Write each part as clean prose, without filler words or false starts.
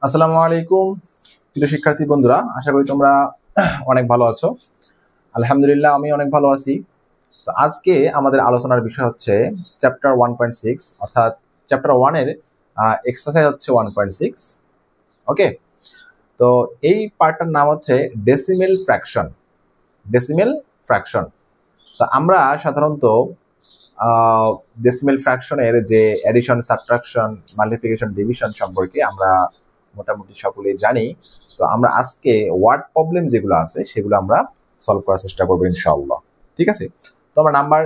আসসালামু আলাইকুম প্রিয় শিক্ষার্থী বন্ধুরা, আশা করি তোমরা অনেক ভালো আছো। আলহামদুলিল্লাহ আমি অনেক ভালো আছি। তো আজকে আমাদের আলোচনার বিষয় হচ্ছে চ্যাপ্টার 1.6, অর্থাৎ চ্যাপ্টার 1 এর এক্সারসাইজ হচ্ছে 1.6। ওকে, তো এই পার্টটার নাম হচ্ছে ডেসিমেল ফ্র্যাকশন। Decimal fraction. তো আমরা সাধারণত ডেসিমেল ফ্র্যাকশনের যে অ্যাডিশন, সাবট্রাকশন, মাল্টিপ্লিকেশন, ডিভিশন সম্পর্কে আমরা মোটামুটি সকলেই জানি। তো আমরা আজকে ওয়ার্ড প্রবলেম যেগুলো আছে সেগুলো আমরা সলভ করার চেষ্টা করবো ইনশাআল্লাহ। ঠিক আছে, তো আমরা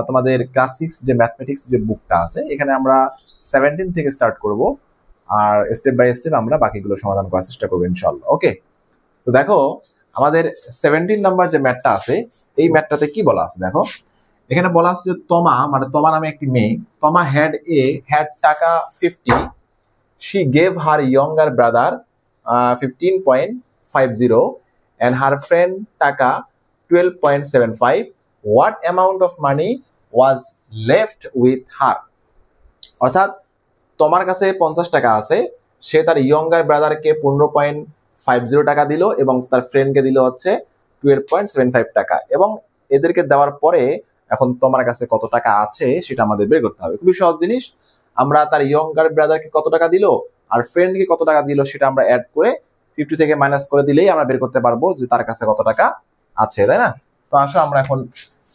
তোমাদের ক্লাস 6 যে ম্যাথমেটিক্স যে বুকটা আছে এখানে আমরা 17 থেকে স্টার্ট করব, আর স্টেপ বাই স্টেপ আমরা বাকিগুলো সমাধান করার চেষ্টা করবো ইনশাআল্লাহ। ওকে, তো দেখো আমাদের 17 নাম্বার যে ম্যাথটা আছে এই ম্যাথটাতে কি বলা আছে দেখো। এখানে বলা আছে যে তমা নামে একটি মেয়ে, তমা হ্যাড টাকা 50, she gave her younger brother 15.50 and her friend taka 12.75. What amount of money was left with her? অর্থাৎ তোমার কাছে 50 টাকা আছে, সে তার ইয়ঙ্গার ব্রাদারকে 15.50 টাকা দিল এবং তার ফ্রেন্ডকে দিল হচ্ছে 12.75 টাকা, এবং এদেরকে দেওয়ার পরে এখন তোমার কাছে কত টাকা আছে সেটা আমাদের বের করতে হবে। খুবই সহজ জিনিস, আমরা তার ইয়ঙ্গার ব্রাদারকে কত টাকা দিল আর ফ্রেন্ডকে কত টাকা দিল সেটা আমরা অ্যাড করে 50 থেকে মাইনাস করে দিলেই আমরা বের করতে পারবো যে তার কাছে কত টাকা আছে, তাই না? তো আসো আমরা এখন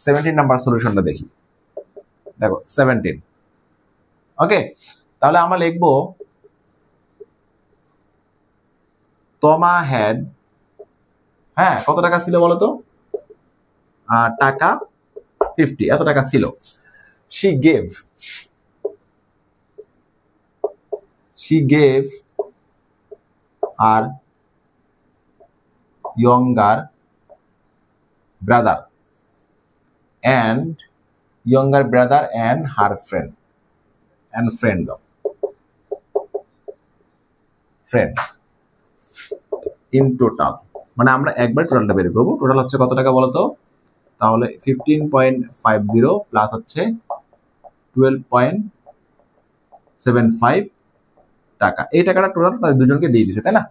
17 নাম্বার সলিউশনটা দেখি। দেখো 17। ওকে, তাহলে আমরা লিখবো তমা হ্যাড, কত টাকা ছিল বলতো? টাকা 50, এত টাকা ছিল। she gave her younger brother and her friend in total, মানে আমরা একবার টোটালটা বের করবো। টোটাল হচ্ছে কত টাকা বলতো? তাহলে 15.50 প্লাস হচ্ছে 12.75 টাকা। এই টাকাটা টোটাল তাদের দুজনকে দিয়ে দিছে, তাই না?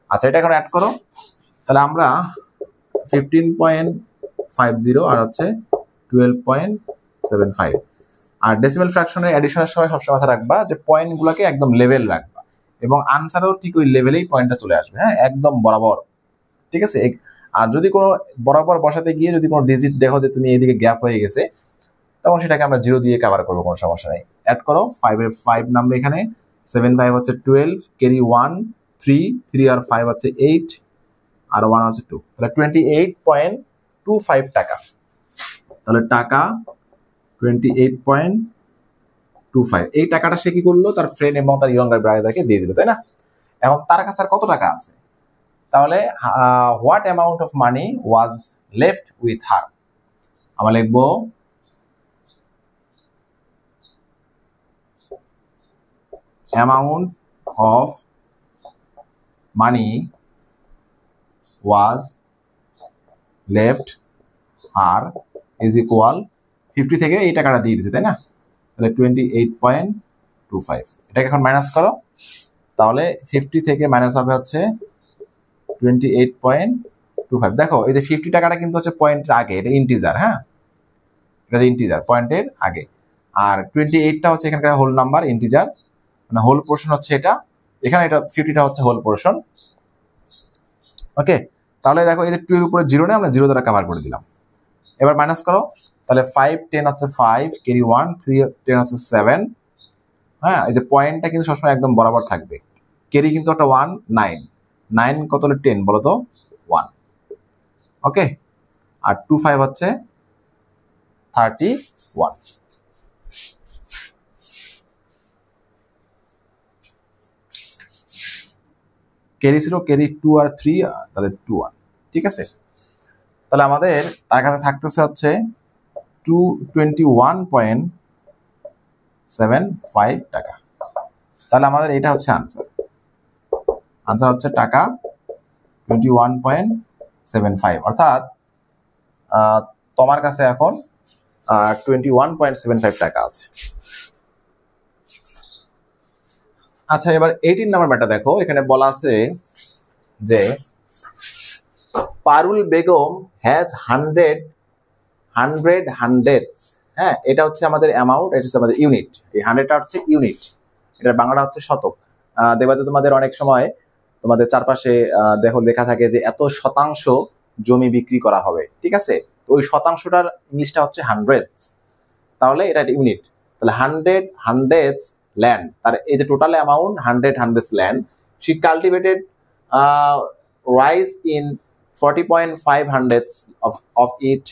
আচ্ছা, এটা এখন অ্যাড করো। তাহলে আমরা 15.50 আর হচ্ছে 12.75, আর ডেসিমাল ফ্র্যাকশনের অ্যাডিশনের সময় সবসময় মাথায় রাখবা যে পয়েন্টগুলোকে একদম লেভেল রাখবা, এবং আনসারও ঠিক ওই লেভেলেই পয়েন্টটা চলে আসবে, একদম বরাবর। ঠিক আছে, আর যদি কোনো বরাবর বসাতে গিয়ে যদি কোনো ডিজিট দেখো যে তুমি এইদিকে গ্যাপ হয়ে গেছে, তখন সেটাকে আমরা 0 দিয়ে কভার করবো, কোনো সমস্যা নেই। অ্যাড করো, 5 নামবে এখানে, 7 5 হচ্ছে 12, ক্যারি 1 3 আর 5 হচ্ছে 8 আর 1 হচ্ছে 2, তাহলে 28.25 টাকা। তাহলে টাকা 28.25, এই টাকাটা সে কি করলো? তার ফ্রেন্ড এবং তার ইয়ঙ্গার ব্রাদারকে দিয়ে দিল, তাই না? এখন তার কাছে আর কত টাকা আছে? তাহলে what amount of money was left with her, আমরা লিখবো amount of money was left her is equal 50 থেকে এই টাকাটা দিয়ে দিচ্ছে, তাই না? তাহলে 28.25, এটাকে এখন মাইনাস করো। তাহলে 50 থেকে মাইনাস হবে হচ্ছে 28.25। দেখো এই যে 50 টাকাটা কিন্তু হচ্ছে পয়েন্টের আগে, এটা ইন্টিজার, এটা ইন্টিজার পয়েন্টের আগে, আর 28টা হচ্ছে এখানকার হোল নাম্বার, ইন্টিজার মানে হোল পোর্শন হচ্ছে এটা, এখানে এটা 50টা হচ্ছে হোল পোর্শন। ওকে, তাহলে দেখো এই যে 2 এর উপরে 0 নেই, আমরা 0 দ্বারা কভার করে দিলাম। এবার মাইনাস করো, তাহলে 5 10 হচ্ছে 5, ক্যারি 1 3 10 হচ্ছে 7। এই যে পয়েন্টটা কিন্তু সবসময় একদম বরাবর থাকবে, ক্যারি কিন্তু একটা 1 9 কত হলে 10 বলো তো? 1। ওকে, আর 2 5 হচ্ছে 31। ক্যারি ছিল ক্যারি 2 আর 3, তাহলে 2 1। ঠিক আছে, তাহলে আমাদের তার কাছে থাকতেছে হচ্ছে 221.75 টাকা। তাহলে আমাদের এটা হচ্ছে আনসার হচ্ছে টাকা 21.75, অর্থাৎ তোমার কাছে এখন 21.75 টাকা আছে। আচ্ছা, এবার 18 নাম্বার ম্যাটার দেখো, এখানে বলা আছে যে পারুল বেগম হ্যাজ হান্ড্রেডস। হ্যাঁ, এটা হচ্ছে আমাদের অ্যামাউন্ট, এটা হচ্ছে আমাদের ইউনিট। এই 100টা হচ্ছে ইউনিট, এটার বাংলাটা হচ্ছে শতক। দেখবা যে তোমাদের অনেক সময় তোমাদের চারপাশে দেখো লেখা থাকে যে এত শতাংশ জমি বিক্রি করা হবে, ঠিক আছে? তো ওই শতাংশটার ইংলিশটা হচ্ছে হান্ড্রেডস, তাহলে এটা ইউনিট। তাহলে হান্ড্রেডস ল্যান্ড, তার এই যে total amount hundreds land, she cultivated rice in 40.5 hundredths of it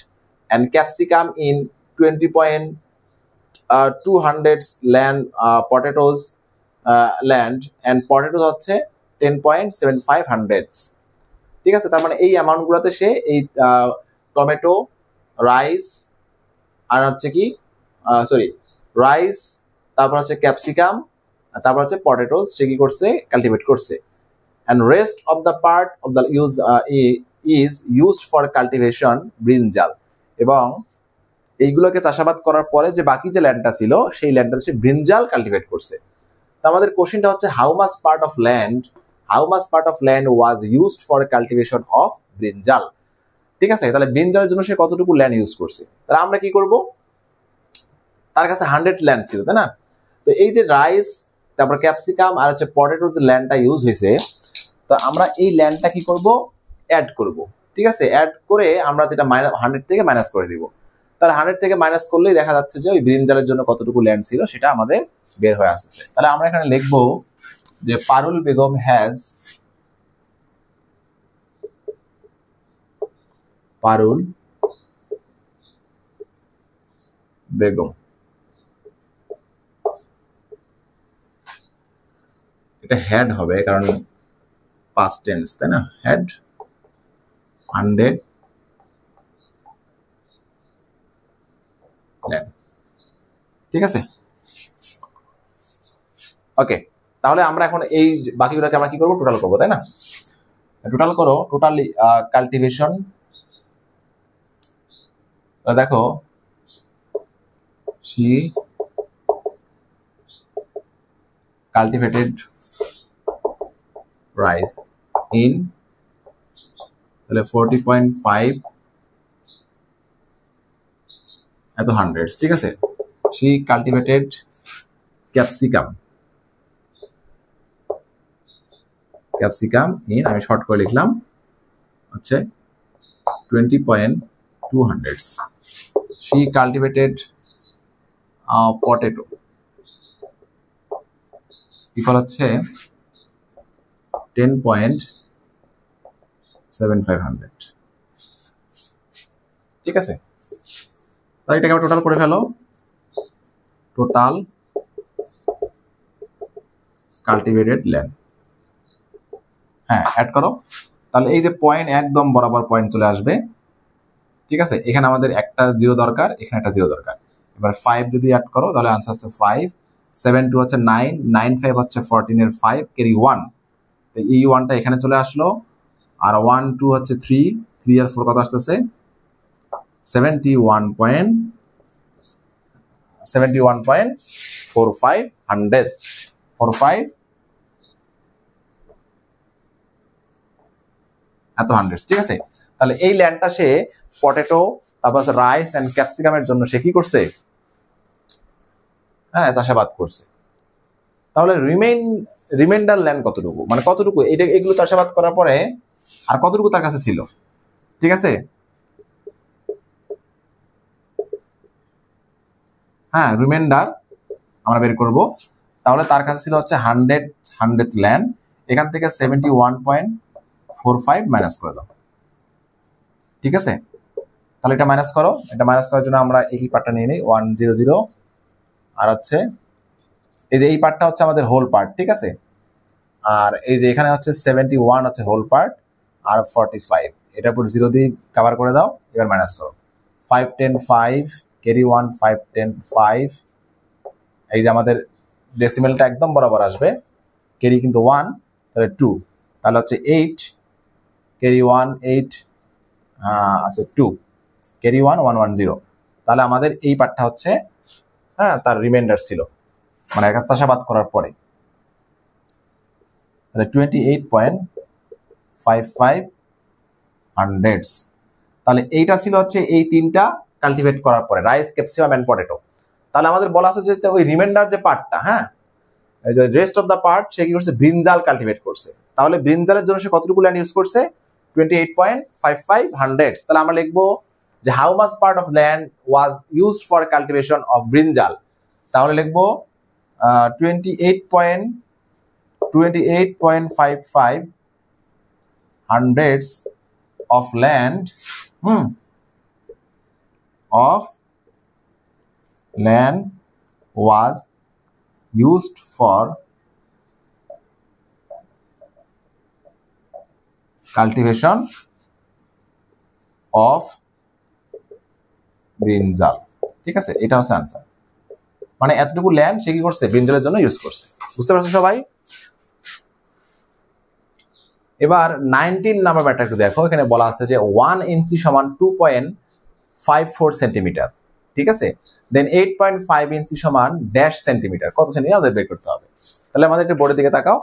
and capsicum in 20.2 hundredths land, potatoes land and potatoes হচ্ছে 10.75 hundredths, ঠিক আছে? তার মানে এই অ্যামাউন্ট গুলোতে সে এই টমেটো, রাইস আর হচ্ছে কি রাইস, তারপর হচ্ছে ক্যাপসিকাম, তারপর হচ্ছে পটেটোস সে কি করছে, কাল্টিভেট করছে। and rest of the part of the is used for cultivation brinjal, এবং এইগুলোকে চাষাবাদ করার পরে যে বাকি যে ল্যান্ডটা ছিল সেই ল্যান্ডটা সে ব্রিঞ্জাল কাল্টিভেট করছে। তো আমাদের কোশ্চেনটা হচ্ছে how much part of land was used for cultivation of brinjal, ঠিক আছে? তাহলে ব্রিঞ্জালের জন্য সে কতটুকু ল্যান্ড ইউজ করছে। তাহলে আমরা কি করব, তার কাছে 100 ল্যান্ড ছিল, তাই না? তো এই যে রাইস, তারপর ক্যাপসিকাম আর হচ্ছে পটেটোর যে ল্যান্ডটা ইউজ হয়েছে, তো আমরা এই ল্যান্ডটা কি করব, অ্যাড করব, ঠিক আছে? অ্যাড করে আমরা যেটা 100 থেকে মাইনাস করে দিব। তাহলে 100 থেকে মাইনাস করলেই দেখা যাচ্ছে যে ওই ব্রিঞ্জালের জন্য কতটুকু ল্যান্ড ছিল সেটা আমাদের বের হয়ে আসছে। তাহলে আমরা এখানে লিখবো যে পারুল বেগম হ্যাজ এটা হ্যাড হবে কারণ পাস্ট টেন্স, তাই না? হ্যাড 100 ল্যান্ড, ঠিক আছে? ওকে, তাহলে আমরা এখন এই বাকিগুলোকে আমরা কি করবো, টোটাল করবো, তাই না? টোটাল করো, টোটাল কাল্টিভেশন। দেখো she cultivated rice in তাহলে 40.5 এত হান্ড্রেডস, ঠিক আছে? she cultivated ক্যাপসিকাম in, আমি শর্ট করে লিখলাম হচ্ছে 20.2 hundredths. she cultivated potato equal হচ্ছে 10.75 hundred, ঠিক আছে? তাহলে এটাকে আমরা টোটাল করে ফেলো, টোটাল কাল্টিভেটেড ল্যান্ড। হ্যাঁ, অ্যাড করো। তাহলে এই যে পয়েন্ট একদম বরাবর পয়েন্ট চলে আসবে, ঠিক আছে? এখানে আমাদের একটা জিরো দরকার, এখানে একটা জিরো দরকার। এবার 5 যদি অ্যাড করো তাহলে আনসার হচ্ছে 5, 7 2 হচ্ছে 9, 9 5 হচ্ছে 14 এর 5, ক্যারি 1, তো এই 1টা এখানে চলে আসলো। আর 1 2 হচ্ছে 3, 3 আর 4 কত আসতেছে 71.45 হান্ড্রেড, 45 এত হান্ড্রেড, ঠিক আছে? তাহলে এই ল্যান্ডটা সে পটেটো, তারপর রাইস এন্ড ক্যাপসিকামের জন্য সে কি করছে, হ্যাঁ, চাষাবাদ করছে। তাহলে রিমাইন্ডার ল্যান্ড কতটুকু, মানে কতটুকু এগুলো চাষাবাদ করার পরে আর কতটুকু তার কাছে ছিল, ঠিক আছে? হ্যাঁ, রিমাইন্ডার আমরা বের করব। তাহলে তার কাছে ছিল হচ্ছে 100 ল্যান্ড, এখান থেকে 71.45 মাইনাস করে দাও, ঠিক আছে? তাহলে এটা মাইনাস করো, এটা মাইনাস করার জন্য আমরা এই পার্টটা নিয়ে নিই 100, আর হচ্ছে এই যে এই পার্টটা হচ্ছে আমাদের হোল পার্ট, ঠিক আছে? আর এই যে এখানে হচ্ছে 71 হচ্ছে হোল পার্ট আর 45, এটার উপর 0 দিয়ে কভার করে দাও। এবার মাইনাস করো, 5 10 5 ক্যারি 1, 5 10 5, এই যে আমাদের ডেসিমেলটা একদম বরাবর আসবে, ক্যারি কিন্তু 1, তাহলে 2, তাহলে হচ্ছে 8 ক্যারি 1 8, আচ্ছা 2 ক্যারি 1 110। তাহলে আমাদের এই পার্টটা হচ্ছে, হ্যাঁ, তার রিমাইন্ডার ছিল, মানে চাষাবাদ করার পরে। তাহলে 28.55 হান্ড্রেডস। তাহলে এইটা ছিল হচ্ছে এই তিনটা কাল্টিভেট করার পরে রাইস, ক্যাপসিকাম এন্ড পটেটো। তাহলে আমাদের বলা আছে যে ওই রিমাইন্ডার যে পার্টটা, হ্যাঁ, রেস্ট অফ দ্য পার্ট সে কি করছে, ব্রিনজাল কাল্টিভেট করছে। তাহলে ব্রিনজালের জন্য সে কতটুকু ল্যান্ড ইউজ করছে, 28.55 হান্ড্রেডস। তাহলে আমরা লিখবো যে how much part of land was use for cultivation of ব্রিনজাল। তাহলে লিখবো 28.55 hundreds of land was used for cultivation of brinjal। ঠিক আছে, এটা হচ্ছে আনসার। মানে এতটুকু ল্যান্ড সে কি করছে, ব্রিনজালের জন্য ইউজ করছে। বুঝতে পারছো সবাই? এবার 19 নাম্বার ব্যাপারটা একটু দেখো। এখানে বলা আছে যে 1 ইঞ্চি সমান 2.54 সেন্টিমিটার। ঠিক আছে, দেন 8.5 ইঞ্চি সমান ড্যাশ সেন্টিমিটার। কত সেন্টিমিটার আমাদের বের করতে হবে। তাহলে আমাদের একটু বোর্ডের দিকে তাকাও।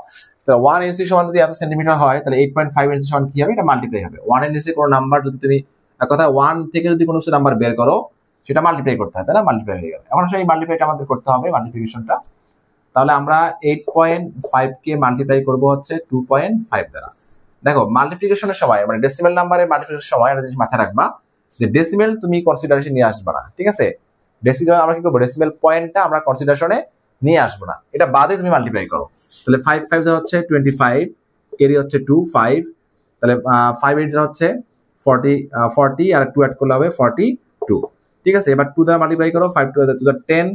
তো 1 ইঞ্চি সমান যদি এত সেন্টিমিটার হয়, তাহলে 8.5 ইঞ্চি সমান কি হবে, এটা মাল্টিপ্লাই হবে। 1 এর নিচে কোনো নাম্বার যদি তুমি, কথা 1 থেকে যদি কোনো নাম্বার বের করো, সেটা মাল্টিপ্লাই করতে হয়, তাই না? মাল্টিপ্লাই হয়ে গেল। এখন আসলে এই মাল্টিপ্লাইটা আমাদের করতে হবে, মাল্টিপ্লিকেশনটা। তাহলে আমরা 8.5 কে মাল্টিপ্লাই করব হচ্ছে 2.5 দ্বারা। দেখো, মাল্টিপ্লিকেশনের সময় মানে ডেসিমেল নাম্বারে মাল্টিপ্লিকেশনের সময় একটা জিনিস মাথায় রাখবা, যে ডেসিমেল তুমি কনসিডারেশন নিয়ে আসবে না। ঠিক আছে, ডেসিমেল আমরা কি করবো, ডেসিমেল পয়েন্টটা আমরা কনসিডারেশনে নিয়ে আসবো না, এটা বাদে তুমি মাল্টিপ্লাই করো। তাহলে 5 5 হচ্ছে 25, ক্যারি হচ্ছে 2 5, তাহলে 5 8 হচ্ছে 40 আর 2 অ্যাড করলে হবে 42। ঠিক আছে, এবার 2 দ্বারা মাল্টিপ্লাই করো, 5 2 2 10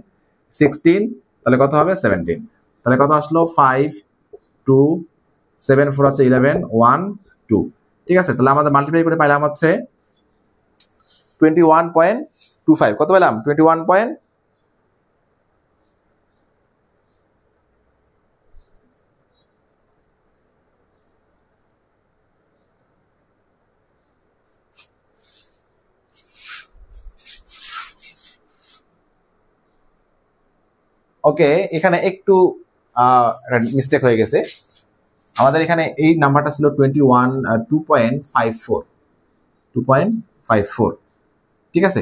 16, তাহলে কত হবে 17। তাহলে কত আসলো 5 2 7 4 হচ্ছে 11 1 2। ঠিক আছে, তাহলে আমাদের মাল্টিপ্লাই করে পাইলাম হচ্ছে 21.25। কত পেলাম, 21. ওকে, এখানে একটু মিস্টেক হয়ে গেছে। আমাদের এখানে এই নাম্বারটা ছিল 2.54। ঠিক আছে,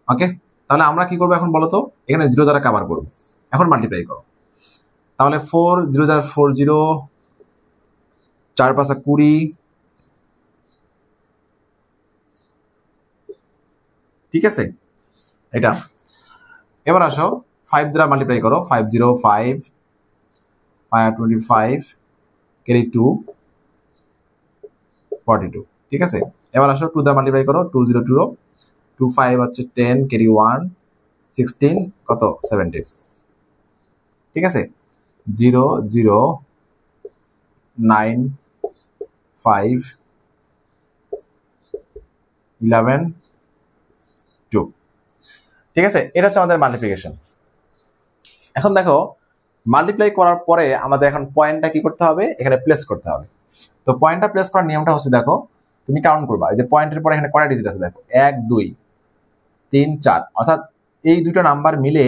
ওকে। তাহলে আমরা কি করবো এখন বলো তো, এখানে 0 দ্বারা কভার করবো, এখন মাল্টিপ্লাই করো। তাহলে 4 0 দ্বারা 4 0, 4 5 20। ঠিক আছে, এটা। এবার আসো 5 দ্বারা মাল্টিপ্লাই করো, 5 0 5 25 ক্যারি 2 42। ঠিক আছে, এবার আসো 2 দ্বারা মাল্টিপ্লাই করো, 2 0 2 2 5 হচ্ছে 10 ক্যারি 1 16, কত 17। ঠিক আছে, 0 0 9 5 11 2। ঠিক আছে, এটা হচ্ছে আমাদের মাল্টিপ্লিকেশন। এখন দেখো, মাল্টিপ্লাই করার পরে আমাদের এখন পয়েন্টটা কি করতে হবে, এখানে প্লেস করতে হবে। তো পয়েন্টটা প্লেস করার নিয়মটা হচ্ছে, দেখো তুমি কাউন্ট করবা, এই যে পয়েন্টের পরে এখানে কয়টা ডিজিট আছে দেখো, 1 2 3 4, অর্থাৎ এই দুটো নাম্বার মিলে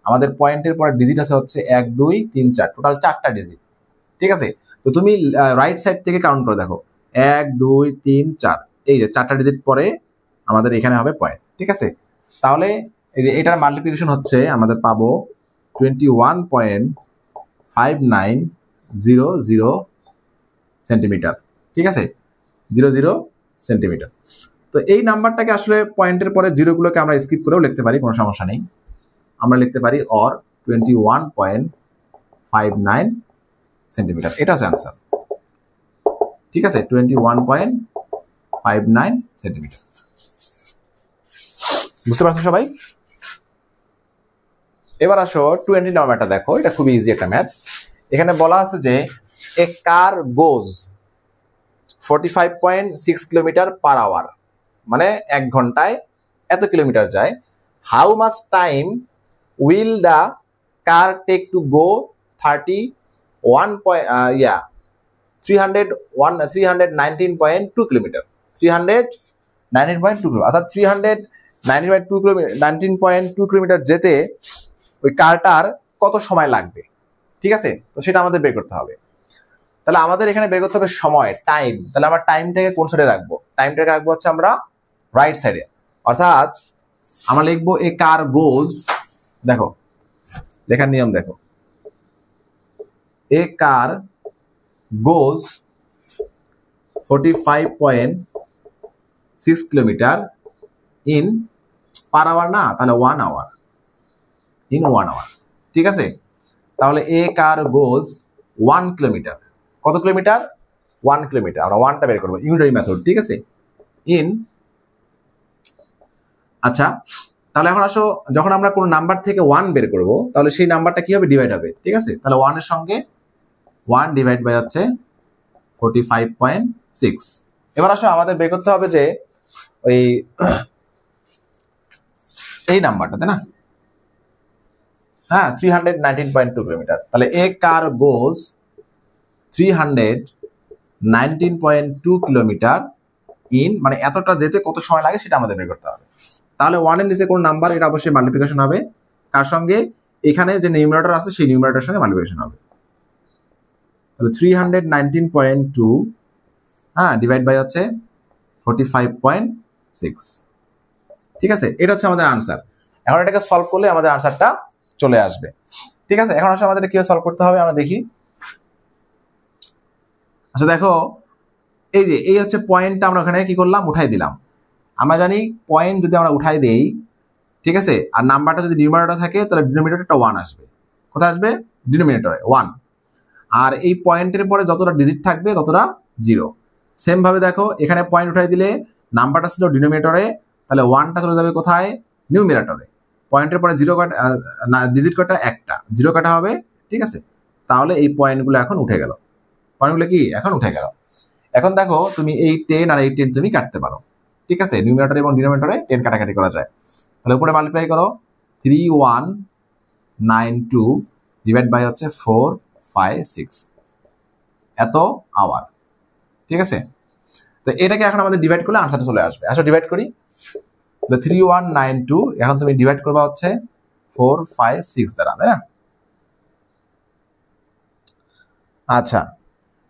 আমাদের পয়েন্টের পরে ডিজিট আছে হচ্ছে 1 2 3 4, টোটাল 4টা ডিজিট। ঠিক আছে, তো তুমি রাইট সাইড থেকে কাউন্ট করে দেখো, 1 2 3 4, এই যে 4টা ডিজিট পরে আমাদের এখানে হবে পয়েন্ট। ঠিক আছে, তাহলে এই যে এটার মাল্টিপ্লিকেশন হচ্ছে আমাদের পাবো 21.5900 সেন্টিমিটার। ঠিক আছে, 00 সেন্টিমিটার। তো এই নাম্বারটাকে আসলে পয়েন্টের পরে জিরোগুলোকে আমরা স্কিপ করেও লিখতে পারি, কোনো সমস্যা নেই। আমরা লিখতে পারি অর 21.59 সেন্টিমিটার, এটা হচ্ছে অ্যান্সার। ঠিক আছে, 21.59 সেন্টিমিটার। বুঝতে পারছো সবাই? এবার আসো 20 নাম্বারটা দেখো, এটা খুবই ইজি একটা ম্যাথ। এখানে বলা আছে যে এ কার গোজ 45.6 কিলোমিটার পার আওয়ার, মানে 1 ঘন্টায় এত কিলোমিটার যায়। How much time will the car take to go 319.2 kilometre, 319.2 kilometre, অর্থাৎ 19.2 কিলোমিটার যেতে ওই কারটার কত সময় লাগবে, ঠিক আছে? তো সেটা আমাদের বের করতে হবে। তাহলে আমাদের এখানে বের করতে হবে সময়, টাইম। তাহলে আমরা টাইমটাকে কোন সাইডে রাখবো? টাইমটাকে রাখবো হচ্ছে আমরা রাইট সাইডে, অর্থাৎ আমরা লিখবো এ কার গোজ, দেখো লেখার নিয়ম দেখো, এ কার গোজ 45.6 কিলোমিটার ইন পার আওয়ার, না তাহলে 1 আওয়ার, ইন 1 আওয়ার, ঠিক আছে? তাহলে এ কার গোজ 1 কিলোমিটার, কত কিলোমিটার? 1 কিলোমিটার। আমরা 1টা বের করবো, ইউনিটারি মেথড, ঠিক আছে? ইন, আচ্ছা তাহলে এখন আসো, যখন আমরা কোন নাম্বার থেকে 1 বের করব তাহলে সেই নাম্বারটা কি হবে? ডিভাইড হবে, ঠিক আছে? তাহলে 1 এর সঙ্গে 1 ডিভাইড বাই হচ্ছে 45.6। এবার আসো আমাদের বের করতে হবে যে ওই এই নাম্বারটা, তাই না? হ্যাঁ, 319.2 কিলোমিটার। তাহলে এ কার গোজ 319.2 কিলোমিটার ইন, মানে এতটা যেতে কত সময় লাগে সেটা আমাদের বের করতে হবে। তাহলে 1 এর নিচে কোন নাম্বার, এটা অবশ্যই মাল্টিপ্লিকেশন হবে, কার সঙ্গে? এখানে যে নিউমারেটর আছে সেই নিউমারেটরের সঙ্গে মাল্টিপ্লিকেশন হবে। তাহলে 319.2 হ্যাঁ ডিভাইড বাই হচ্ছে 45.6, ঠিক আছে? এটা হচ্ছে আমাদের আনসার। এখন এটাকে সলভ করলে আমাদের আনসারটা চলে আসবে, ঠিক আছে? এখন আসলে আমাদের কিভাবে সলভ করতে হবে আমরা দেখি। আচ্ছা দেখো, এই যে এই হচ্ছে পয়েন্টটা, আমরা ওখানে কি করলাম? উঠাই দিলাম। আমরা জানি পয়েন্ট যদি আমরা উঠাই দেই, ঠিক আছে, আর নাম্বারটা যদি নিউমারেটর থাকে তাহলে ডিনোমিনেটরটা 1 আসবে। কোথায় আসবে? ডিনোমিনেটরে 1। আর এই পয়েন্টের পরে যতটা ডিজিট থাকবে ততটা 0। সেম ভাবে দেখো, এখানে পয়েন্ট উঠাই দিলে নাম্বারটা ছিল ডিনোমিনেটরে, তাহলে 1টা চলে যাবে কোথায়? নিউমারেটরে। পয়েন্টের পরে 0 কাটা, ডিজিট কটা? একটা, 0 কাটা হবে, ঠিক আছে? তাহলে এই পয়েন্টগুলো এখন উঠে গেল, পয়েন্টগুলো কি এখন উঠে গেল। এখন দেখো তুমি এই 10 আর এই 10 তুমি কাটতে পারো, ঠিক আছে? নিউমারেটর এবং ডিনোমিনেটরে 10 কাটাকাটি করা যায়। তাহলে উপরে মাল্টিপ্লাই করো, 3192 ডিভাইড বাই হচ্ছে 456, এত আওয়ার, ঠিক আছে? তো এটাকে এখন আমাদের ডিভাইড করলে আনসারটা চলে আসবে। আসলে ডিভাইড করি, 3192 এখন তুমি ডিভাইড করবা হচ্ছে 456 দ্বারা, তাই না? আচ্ছা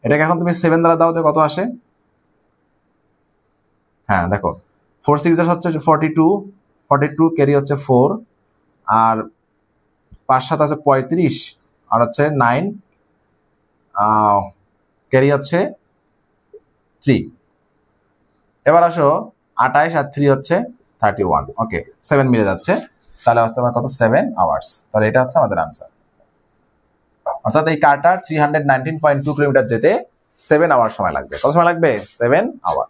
এটাকে এখন তুমি 7 দ্বারা দাও, কত আসে? হ্যাঁ দেখো, 4 6 হচ্ছে 42 ক্যারি হচ্ছে 4, আর 5 7 আছে 35, আর হচ্ছে 9 ক্যারি হচ্ছে 3। এবার আসো 28 আর 3 হচ্ছে 31, ওকে 7 মিলে যাচ্ছে, তাহলে হচ্ছে আমার কত? 7 আওয়ার্স। তাহলে এটা হচ্ছে আমাদের আনসার। অর্থাৎ এই কারটার 319.2 কিলোমিটার যেতে 7 আওয়ার সময় লাগবে। কত সময় লাগবে? 7 আওয়ার।